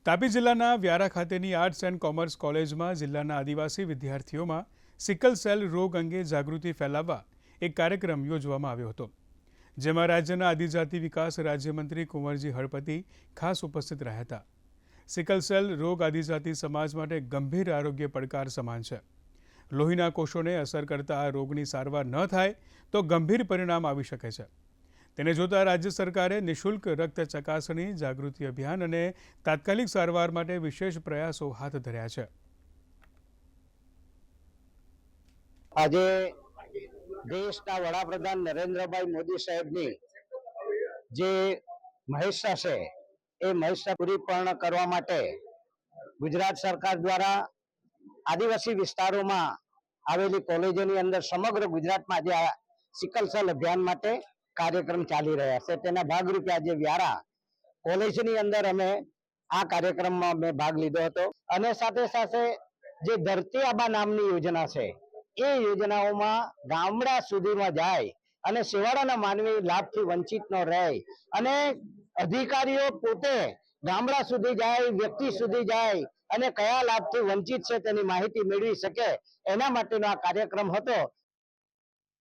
તાપી જિલ્લાના વ્યારા ખાતેની arts and commerce કોલેજમાં જિલ્લાના આદિવાસી વિદ્યાર્થીઓમાં સિકલ સેલ રોગ અંગે જાગૃતિ ફેલાવવા એક કાર્યક્રમ યોજવામાં આવ્યો હતો, જેમાં રાજ્યના આદિજાતિ વિકાસ રાજ્યમંત્રી કુંવરજી હળપતિ ખાસ ઉપસ્થિત રહ્યા હતા। સિકલ સેલ રોગ આદિજાતિ સમાજ માટે ગંભીર આરોગ્ય પડકાર સમાન છે। લોહીના કોષોને અસર કરતા આ રોગની સારવાર ન થાય તો ગંભીર પરિણામ આવી શકે છે। તેને જોતા રાજ્ય સરકારે નિઃશુલ્ક રક્ત ચકાસણી જાગૃતિ અભિયાન અને તાત્કાલિક સારવાર માટે વિશેષ પ્રયાસો હાથ ધર્યા છે। આજે દેશના વડાપ્રધાન નરેન્દ્રભાઈ મોદી સાહેબની જે મહેચ્છા છે એ મહેચ્છા પૂરી પૂર્ણ કરવા માટે ગુજરાત સરકાર દ્વારા આદિવાસી વિસ્તારોમાં આવેલી કોલેજોની અંદર સમગ્ર ગુજરાતમાં આજે આ સિકલ સેલ અભિયાન માટે કાર્યક્રમ ચાલી રહ્યા છે। તેના ભાગરૂપે આજે વ્યારા કોલેજની અંદર અમે આ કાર્યક્રમમાં મેં ભાગ લીધો હતો અને સાથે સાથે જે ધરતી આબા નામની યોજના છે એ યોજનાઓમાં ગામડા સુધીમાં જાય અને છેવાડાના માનવી લાભથી વંચિત ન રહે અને અધિકારીઓ પોતે ગામડા સુધી જાય, વ્યક્તિ સુધી જાય અને કયા લાભથી વંચિત છે તેની માહિતી મેળવી શકે, એના માટેનો આ કાર્યક્રમ હતો।